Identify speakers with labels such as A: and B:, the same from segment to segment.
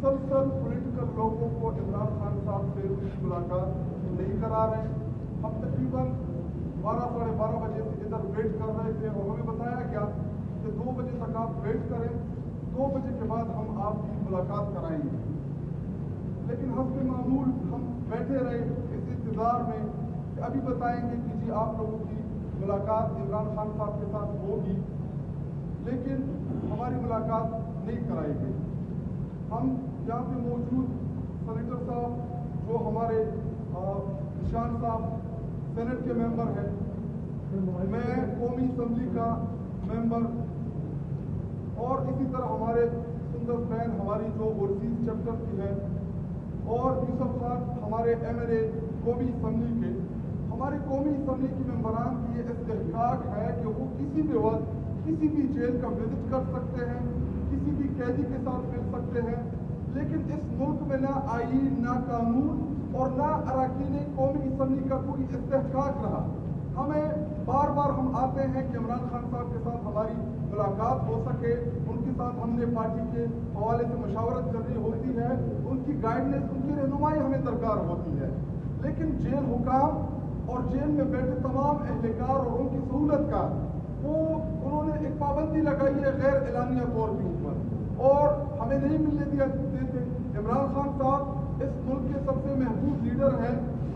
A: मुसलसल पॉलिटिकल लोगों को इमरान खान साहब से मुलाकात नहीं करा रहे। हम तकरीबन 12 साढ़े 12 बजे से इधर वेट कर रहे थे और हमें बताया गया कि 2 बजे तक आप वेट करें, 2 बजे के बाद हम आपकी मुलाकात कराएंगे। लेकिन हस्ब मामूल हम बैठे रहे इस इंतज़ार में कि अभी बताएंगे कि जी आप लोगों की मुलाकात इमरान खान साहब के साथ होगी, लेकिन हमारी मुलाकात नहीं कराई गई। हम यहाँ पे मौजूद सेनेटर साहब जो हमारे निशान साहब सेनेट के मेंबर हैं, मैं कौमी असम्बली का मेंबर, और इसी तरह हमारे सुंदर बहन हमारी जो ओवरसीज चैप्टर की है, और यूसुफ खान हमारे MLA कौमी असम्बली के, हमारे कौमी असम्बली की मेंबरान की ये इस्तेहकाक है कि वो किसी भी वक्त किसी भी जेल का विजिट कर सकते हैं, किसी भी कैदी के साथ मिल सकते हैं। लेकिन इस मुल्क में ना आईन, ना कानून और ना अरकान कौमी असम्बली का कोई इस्तेहकाक रहा। हमें बार बार हम आते हैं कि इमरान खान साहब के साथ हमारी मुलाकात हो सके, उनके साथ हमने पार्टी के हवाले से मशावरत करनी होती है, उनकी गाइडनेस, उनकी रहनुमाई हमें दरकार होती है। लेकिन जेल हुकाम और जेल में बैठे तमाम एहलकार और उनकी सहूलत का उन्होंने एक पाबंदी लगाई है गैर एलानिया तौर के ऊपर, और हमें नहीं मिलने दिया देते। इमरान खान साहब इस मुल्क के सबसे महबूब लीडर हैं।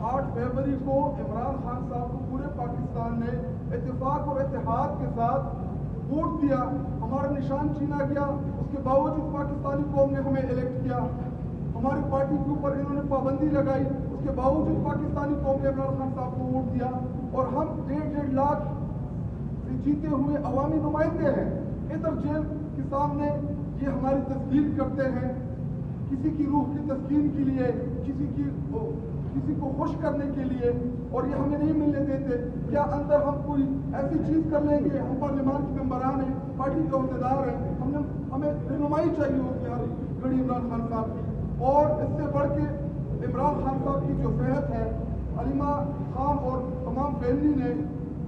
A: 8 फरवरी को इमरान खान साहब को पूरे पाकिस्तान ने इत्तेफाक और इत्तेहाद के साथ वोट दिया, हमारा निशान छीना गया, उसके बावजूद पाकिस्तानी कौम ने हमें इलेक्ट किया। हमारी पार्टी के ऊपर इन्होंने पाबंदी लगाई, उसके बावजूद पाकिस्तानी कौम ने इमरान खान साहब को वोट दिया, और हम 1.5 लाख जीते हुए अवामी नुमाइंदे हैं। इधर जेल के सामने ये हमारी तस्कीन करते हैं, किसी की रूह की तस्कीन के लिए, किसी को खुश करने के लिए, और ये हमें नहीं मिलने देते। क्या अंदर हम कोई ऐसी चीज़ कर लेंगे? हम पार्लियामान के मेंबरान हैं, पार्टी के अहदेदार हैं, हमें रहनुमाई चाहिए होती है गड़ी इमरान खान साहब की। और इससे बढ़ के इमरान खान साहब की जो सेहत है, अलीमा खान और तमाम फैमिली ने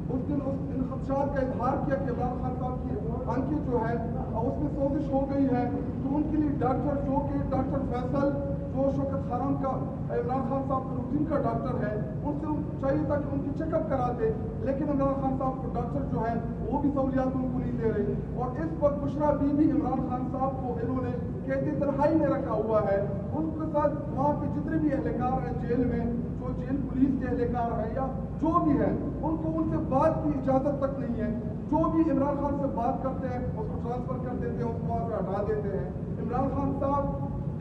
A: उस दिन इन खदशात का इजहार किया कि इमरान खान साहब की आंखें जो है उसमें सोजिश हो गई है, तो उनके लिए डॉक्टर जो कि डॉक्टर फैसल जो शौकत खान का इमरान खान साहब का रूटीन का डॉक्टर है, उनसे चाहिए था कि उनकी चेकअप कराते, लेकिन इमरान खान साहब को डॉक्टर जो है वो भी सहूलियात उनको नहीं दे रहे। और इस वक्त बुशरा बीबी इमरान खान साहब को इन्होंने कैदी तन्हाई में रखा हुआ है। उनके साथ वहाँ पे जितने भी एहलकार हैं जेल में, जो जेल पुलिस के एहलकार हैं या जो भी है, उनसे बात की इजाज़त तक नहीं है। जो भी इमरान खान से बात करते हैं उसको ट्रांसफ़र कर देते हैं, उसको वहाँ से हटा देते हैं। इमरान खान साहब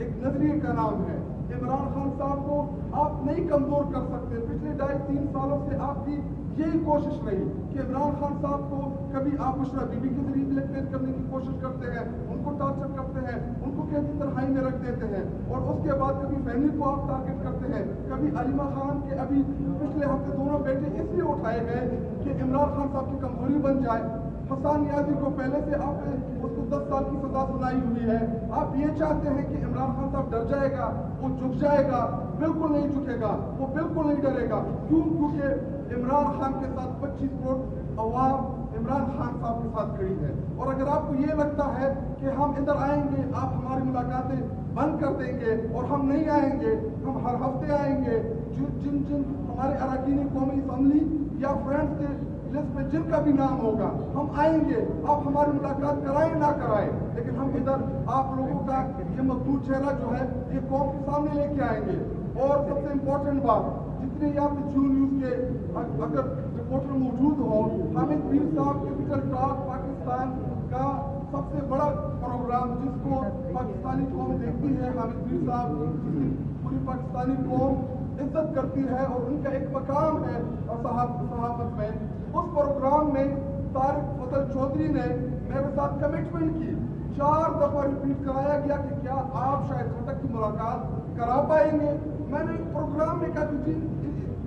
A: एक नजरिए का नाम है। इमरान खान साहब को आप नहीं कमज़ोर कर सकते। पिछले 2.5-3 सालों से आपकी यही कोशिश रही कि इमरान खान साहब को कभी आप बुशरा बीबी के जरिए ब्लैकमेल करने की कोशिश करते हैं, उनको टार्चर करते हैं, उनको कैदी तन्हाई में रख देते हैं, और उसके बाद कभी फैमिली को आप टारगेट करते हैं, कभी अलीमा खान के अभी पिछले हफ्ते दोनों बेटे इसलिए उठाए गए कि इमरान खान साहब की कमजोरी बन जाए। हसन नियाजी को पहले से आपने उसको 10 साल की सजा सुनाई हुई है। आप ये चाहते हैं कि इमरान खान साहब डर जाएगा, वो झुक जाएगा? बिल्कुल नहीं झुकेगा, वो बिल्कुल नहीं डरेगा। क्यों? क्योंकि इमरान खान के साथ 25 करोड़ अवाम इमरान खान साहब के साथ खड़ी है। और अगर आपको ये लगता है कि हम इधर आएंगे, आप हमारी मुलाकातें बंद कर देंगे और हम नहीं आएंगे, हम हर हफ्ते आएंगे, जिन हमारे अरकान कौमी असम्बली या फ्रेंड्स के लिस्ट में जिनका भी नाम होगा हम आएंगे, आप हमारी मुलाकात कराएं ना कराएं, लेकिन हम इधर आप लोगों का ये मखदूम चेहरा जो है ये कौम के सामने लेके आएंगे। और सबसे इम्पोर्टेंट बात, जितने यहाँ पे जियो न्यूज़ के अगर रिपोर्टर मौजूद हो, हामिद मीर साहब कैपिटल टॉक पाकिस्तान का सबसे बड़ा प्रोग्राम जिसको पाकिस्तानी कौम देखती है, हामिद मीर साहब जिसकी पूरी पाकिस्तानी कौम इज्जत करती है और उनका एक मकाम है सहाफत में, उस प्रोग्राम में तारिक फजल चौधरी ने मेरे साथ कमिटमेंट की। 4 दफा रिपीट कराया गया कि क्या आप शायद खटक की मुलाकात करा पाएंगे। मैंने प्रोग्राम में कहा कि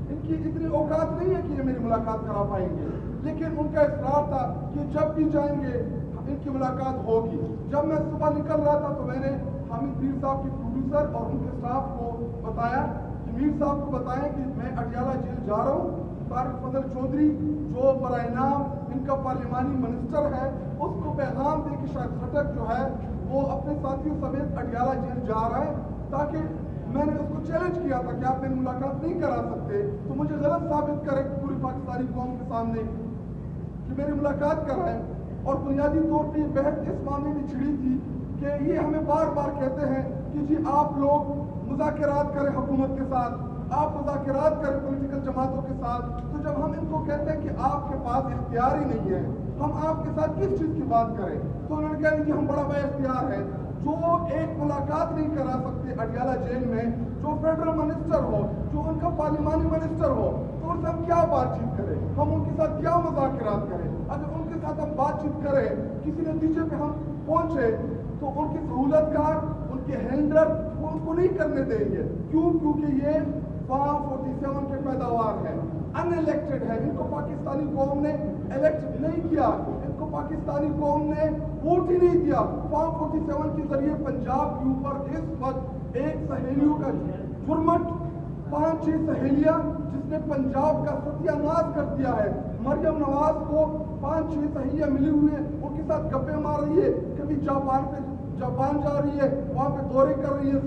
A: इनकी इतनी औकात नहीं है कि ये मेरी मुलाकात करा पाएंगे, लेकिन उनका इसरार था कि जब भी जाएंगे इनकी मुलाकात होगी। जब मैं सुबह निकल रहा था तो मैंने हामिद मीर साहब के प्रोड्यूसर और उनके स्टाफ को बताया कि मीर साहब को बताएं कि मैं अडियाला जेल जा रहा हूँ। तारिक फजल चौधरी जो बराए नाम इनका पार्लिमानी मिनिस्टर है, उसको पैगाम दे कि शायद खटक जो है وہ اپنے ساتھیوں سمیت اڈیالہ جیل جا رہا ہے، تاکہ میں نے اس کو چیلنج کیا تھا کہ آپ میری ملاقات نہیں کرا سکتے تو مجھے غلط ثابت کرے پوری پاکستانی قوم کے سامنے کہ میری ملاقات کرائیں. اور بنیادی طور پہ یہ بحث اس معاملے میں چھڑی تھی کہ یہ ہمیں بار بار کہتے ہیں کہ جی آپ لوگ مذاکرات کریں حکومت کے ساتھ، آپ مذاکرات کریں پولیٹیکل جماعتوں کے ساتھ. تو جب ہم ان کو کہتے ہیں کہ آپ کے پاس اختیار ہی نہیں ہے، ہم آپ کے ساتھ کس چیز کی بات کریں، تو انہوں نے کہا کہ ہم بڑا با اختیار ہے. جو ایک ملاقات نہیں کرا سکتے اڈیالہ جیل میں، جو فیڈرل منسٹر ہو، جو ان کا پارلیمانی منسٹر ہو، تو ان سے ہم کیا بات چیت کریں، ہم ان کے ساتھ کیا مذاکرات کریں. اگر ان کے ساتھ ہم بات چیت کریں، کسی نتیجے پہ ہم پہنچے، تو ان کی سہولت کار، ان کے ہینڈلر وہ ان کو نہیں کرنے دیں گے. کیوں؟ کیونکہ یہ فارم 47 کے پیداوار ہے، ان الیکٹڈ ہے. ان کو پاکستانی قوم نے الیکٹ نہیں کیا، ان کو پاکستانی قوم نے ووٹ ہی نہیں دیا. فارم 47 کے ذریعے پنجاب کے اوپر اس وقت ایک سہیلیوں کا جرمٹ، 5-6 سہیلیاں جس نے پنجاب کا ستیہ ناش کر دیا ہے. مریم نواز کو 5-6 سہیلیاں ملی ہوئی ہیں، ان کے ساتھ گپے مار رہی ہے، کبھی جاپان جا رہی ہے، وہاں پہ دورے کر رہی ہے،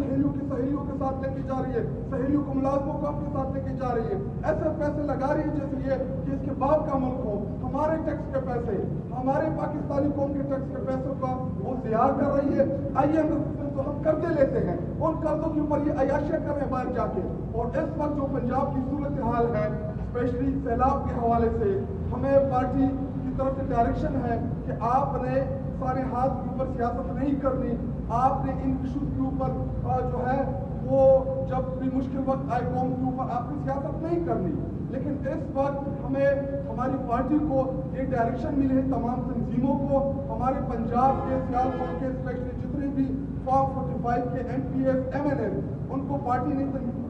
A: سہیلیوں کے ساتھ لے کے جا رہی ہے، سہیلیوں کو ملازموں کو اپنے ساتھ لے کے جا رہی ہے. ایسے پیسے لگا رہی ہے جیسے یہ کہ اس کے باپ کا ملک ہو. ہمارے ٹیکس کے پیسے، ہمارے پاکستانی قوم کے ٹیکس کے پیسوں کا وہ ضیاع کر رہی ہے. آئیے تو ہم قرضے لیتے ہیں، ان قرضوں کے اوپر یہ عیاشیاں کر رہے ہیں باہر جا کے. اور اس وقت جو پنجاب کی صورتحال ہے، اسپیشلی سیلاب کے حوالے سے، ہمیں پارٹی کی طرف سے ڈائریکشن ہے کہ آپ نے سارے ہاتھ کے اوپر سیاست نہیں کرنی. آپ نے ان ایشوز کے اوپر جو ہے وہ جب بھی مشکل وقت آئے قوم کے اوپر آپ نے سیاست نہیں کرنی. لیکن اس وقت ہمیں ہماری پارٹی کو ایک ڈائریکشن ملی ہے، تمام تنظیموں کو، ہمارے پنجاب کے سیالکوٹ کے اسپیشلی جتنے بھی فارم 45 کے M P S M N A, ان کو پارٹی نے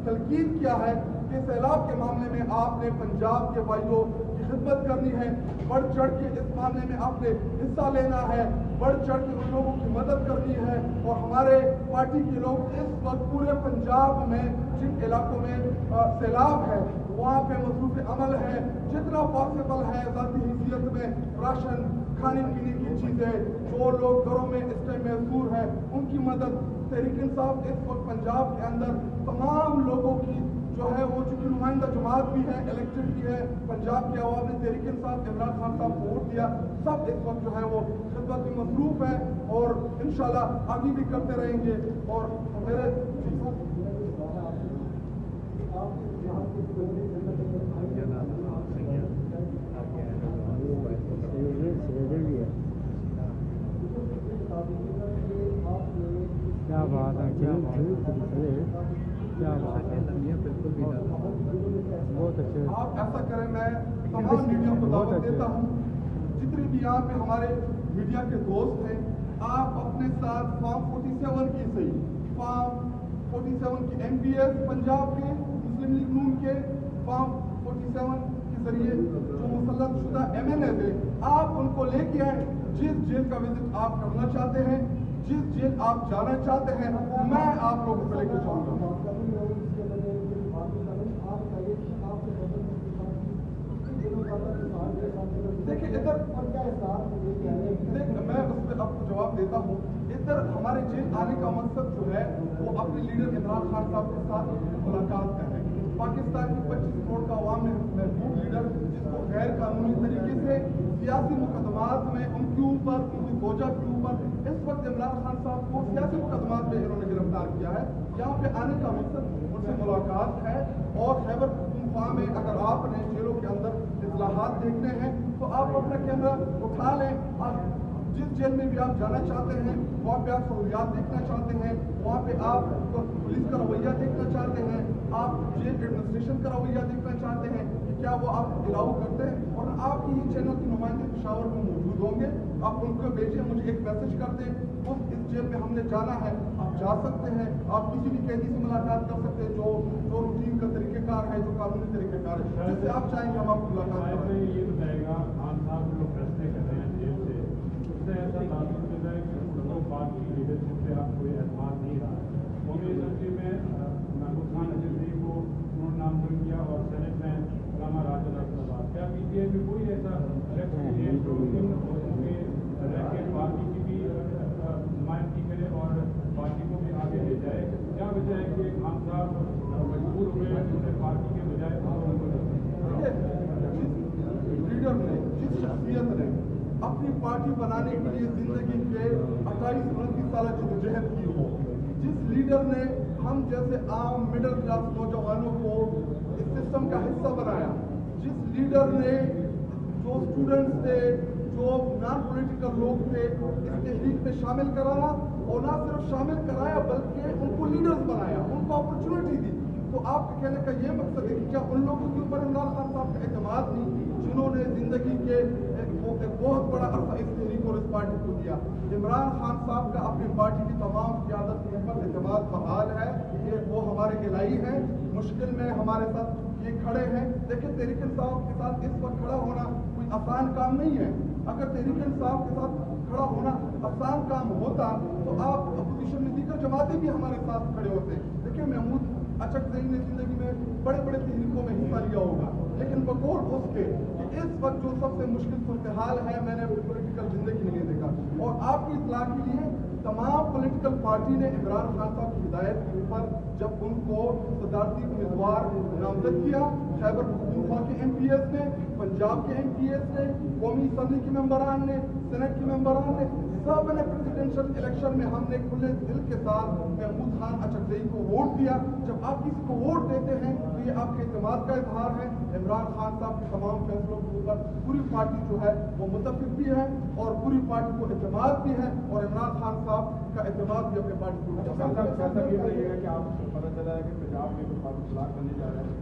A: تلقین کیا ہے کہ سیلاب کے معاملے میں آپ نے پنجاب کے بھائیوں کی خدمت کرنی ہے، بڑھ چڑھ کے اس معاملے میں آپ نے حصہ لینا ہے، بڑھ چڑھ کے ان لوگوں کی مدد کرنی ہے. اور ہمارے پارٹی کے لوگ اس وقت پورے پنجاب میں جن علاقوں میں سیلاب ہے وہاں پہ مصروف عمل ہے، جتنا پاسبل ہے ذاتی حیثیت میں راشن، کھانے پینے کی چیزیں، جو لوگ گھروں میں اس ٹائم محصور ہیں ان کی مدد. تحریک انصاف اس وقت پنجاب کے اندر تمام لوگوں کی جو ہے وہ چونکہ نمائندہ جماعت بھی ہے، الیکٹڈ بھی ہے، پنجاب کے عوام نے تحریک انصاف عمران خان صاحب کو ووٹ دیا، سب اس وقت جو ہے وہ خدمت میں مصروف ہے اور انشاءاللہ آگے بھی کرتے رہیں گے. اور میرے
B: کیا بات ہے، کیا بات ہے، بالکل بھی بہت اچھے.
A: آپ ایسا کریں، میں تمام میڈیا کو دعوت دیتا ہوں، جتنے بھی یہاں پہ ہمارے میڈیا کے دوست ہیں، آپ اپنے ساتھ فارم 47 کی صحیح، فارم 47 کی ایم پی ایس پنجاب کے مسلم لیگ نون کے فارم 47 کے ذریعے جو مسلط شدہ ایم این اے ہیں، آپ ان کو لے کے آئیں. جس جیل کا وزٹ آپ کرنا چاہتے ہیں، جس جیل آپ جانا چاہتے ہیں، میں آپ لوگوں کو لے کے جاؤں گا. دیکھیں ادھر میں اس پہ آپ کو جواب دیتا ہوں. ادھر ہمارے جیل آنے کا مقصد جو ہے وہ اپنے لیڈر عمران خان صاحب کے ساتھ ملاقات کر رہے ہیں. پاکستان کی 25 کروڑ کا عوام محبوب لیڈر جس کو غیر قانونی طریقے سے سیاسی مقدمات میں ان کے اوپر، ان کی فوجا کے اوپر، اس وقت عمران خان صاحب کو سیاسی مقدمات میں انہوں نے گرفتار کیا ہے. یہاں پہ آنے کا مقصد ان سے ملاقات ہے. اور خیبر پختونخوا میں اگر آپ نے جیلوں کے اندر اصلاحات دیکھنے ہیں تو آپ اپنا کیمرہ اٹھا لیں. جس جیل میں بھی آپ جانا چاہتے ہیں، وہاں پہ آپ سہولیات دیکھنا چاہتے ہیں، وہاں پہ آپ پولیس کا رویہ دیکھنا چاہتے ہیں، آپ جیل ایڈمنسٹریشن کا رویہ دیکھنا چاہتے ہیں کہ کیا وہ آپ الاؤ کرتے ہیں. اور آپ کی ہی چینل کے نمائندے پشاور میں موجود ہوں گے، آپ ان کو بھیجیں، مجھے ایک میسج کر دیں، اس جیل میں ہم نے جانا ہے، آپ جا سکتے ہیں. آپ کسی بھی قیدی سے ملاقات کر سکتے ہیں جو روٹین کا طریقہ کار ہے، جو قانونی طریقہ کار ہے، جس سے آپ چاہیں گے ہم آپ کو ملاقات کریں.
B: یہ بتائے گا خان صاحب جو فیصلے کر رہے ہیں جیل سے، اس سے ایسا تعلق ہوتا ہے کہ لوگ پارٹی کی لیڈرشپ پہ آپ کوئی اعتماد نہیں رہا. قومی اسمبلی میں محمود خان اجنبی کو انہوں نے نامزد کیا اور سینٹ میں علامہ راج الاسلام. کیا پی ٹی آئی میں کوئی ایسا شخص ہے جو ان پارٹی کی بھی نمائندگی करे और पार्टी को भी आगे ले जाए? क्या वजह है कि खान साहब मजबूर हुए उन्होंने पार्टी के बजाय
A: लीडर ने, जिस शख्सियत ने अपनी पार्टी बनाने के लिए जिंदगी के 28-29 साल जद्दोजहद की हो, जिस लीडर ने हम जैसे आम मिडिल क्लास नौजवानों को इस सिस्टम का हिस्सा बनाया, जिस लीडर ने जो स्टूडेंट्स थे, जो नॉन पॉलिटिकल लोग थे, इस तहरीक में शामिल कराया, और ना सिर्फ शामिल कराया बल्कि उनको लीडर्स बनाया, उनको अपॉर्चुनिटी दी। तो आपके कहने का ये मकसद है कि क्या उन लोगों के ऊपर इमरान खान साहब का एतमाद नहीं, जिन्होंने जिंदगी के एक बहुत बड़ा अरसा इस तहरीक और इस पार्टी को दिया? इमरान खान साहब का अपनी पार्टी की तमाम क़यादत के ऊपर एतमाद बहाल है। ये वो हमारे इलाही हैं, मुश्किल में हमारे साथ ये खड़े हैं। देखिए, तहरीक इंसाफ के साथ इस वक्त खड़ा होना कोई आसान काम नहीं है। अगर तहरीक इंसाफ के साथ खड़ा होना आसान काम होता तो आप अपोजिशन में दीगर जमातें भी हमारे साथ खड़े होते। देखिए, महमूद अचकज़ई ने जिंदगी में बड़े बड़े तहरीकों में हिस्सा लिया होगा, लेकिन बकौल उसके कि इस वक्त जो सबसे मुश्किल सूरत हाल है, मैंने पॉलिटिकल जिंदगी नहीं देखा। और आपकी इत्तला के लिए तमाम पॉलिटिकल पार्टी ने इमरान खान साहब की हिदायत के ऊपर जब उनको सदारती उम्मीदवार नामजद किया, खैबर पख्तूनख्वा के MPs ने, पंजाब के MPs ने, कौमी असम्बली के मेंबरान ने, सेनेट के मेंबरान ने, सब ने प्रेसिडेंशियल इलेक्शन में हमने खुले दिल के साथ महमूद खान अचकज़ई को वोट दिया। जब आप किसी को वोट देते हैं तो ये आपके एतमाद का इजहार है। इमरान खान साहब के तमाम फैसलों के ऊपर पूरी पार्टी जो है वो मुतफिक भी है और पूरी पार्टी को एतमाद भी है, और इमरान खान साहब का एतमाद भी अपनी पार्टी को
C: ऐसा भी रहिएगा कि आप पता चला है कि पंजाब में कुछ तलाक करने जा रहे हैं,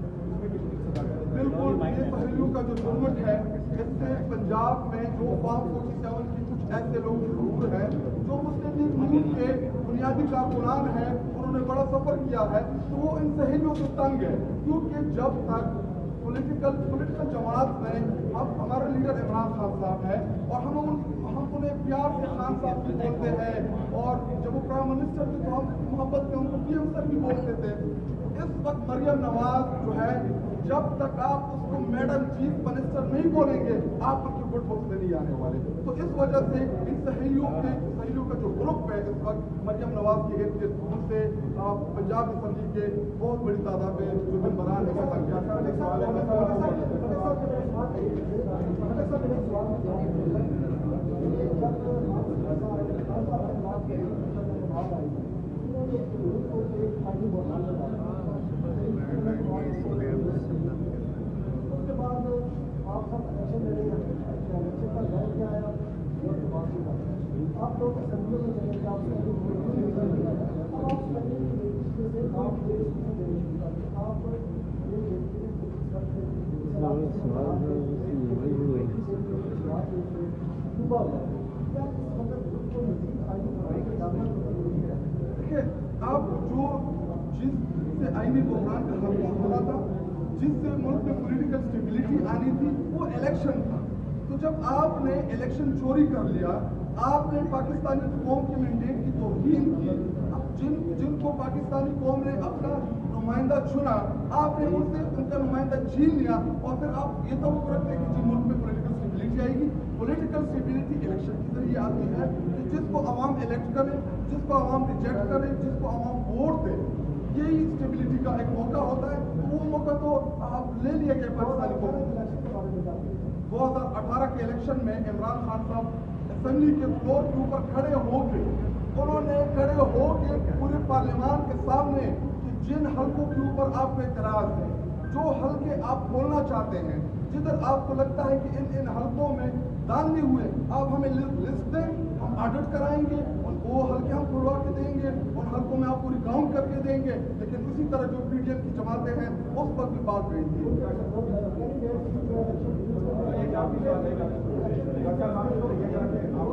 A: बिल्कुल ये पहलू का जो जुर्मट है, इससे पंजाब में जो फॉर्म 47 की कुछ ऐसे लोग जरूर हैं जो मुस्लिम लीग के बुनियादी कारकुनान हैं, उन्होंने बड़ा सफर किया है, तो वो इन सहेलियों से तंग है। क्योंकि जब तक पॉलिटिकल जमात में हमारा लीडर इमरान खान साहब है और हम उन्हें प्यार से खान साहब भी बोलते हैं, और जब वो प्राइम मिनिस्टर थे तो हम मोहब्बत में उनको PM सर भी बोलते थे। इस वक्त मरियम नवाज जो है, जब तक आप उसको मैडम चीफ मिनिस्टर नहीं बोलेंगे, आप उनके वोट बॉक्स में नहीं आने वाले। तो इस वजह से इन सहेलियों का जो ग्रुप है इस वक्त मरियम नवाज के इर्द गिर्द, उनसे पंजाब असम्बली के बहुत बड़ी तादाद में जो मेंबरान है
D: उसके बाद आप सब इलेक्शन लड़ेंगे, इलेक्शन का घर क्या है, आप लोग असेंबली में चले जाओ, अब आप
A: देखिए, आप जो जिससे आईनी बहरान का हमला होना था, जिससे मुल्क में पॉलिटिकल स्टेबिलिटी आनी थी, वो इलेक्शन था। तो जब आपने इलेक्शन चोरी कर लिया, आपने पाकिस्तानी कौम के मैंडेट की तौहीन की, जिनको पाकिस्तानी कौम ने अपना नुमाइंदा चुना, आपने उनसे उनका नुमाइंदा छीन लिया, और फिर आप ये तो रखते हैं कि जी मुल्क में पॉलिटिकल स्टेबिलिटी आएगी। पॉलिटिकल स्टेबिलिटी इलेक्शन के जरिए आती है कि जिसको अवाम इलेक्ट करे, जिसको अवाम रिजेक्ट करे, जिसको अवाम वोट दे, यही स्टेबिलिटी का एक मौका होता है। तो वो मौका तो आप ले लिया गया पाकिस्तानी कौम। 2018 के इलेक्शन में इमरान खान साहब असेंबली के फ्लोर के ऊपर खड़े होके पूरे पार्लियामान के सामने कि जिन हल्कों के ऊपर आपको इतराज है, जो हल्के आप खोलना चाहते हैं, जिधर आपको लगता है कि इन हल्कों में दानवे हुए, आप हमें लिस्ट दें, हम ऑडिट कराएंगे, वो हल्के हम खुलवा के देंगे, उन हल्कों में आप पूरी काउंट करके देंगे। लेकिन इसी तरह जो PDM की जमातें हैं उस पर भी बात गई थी।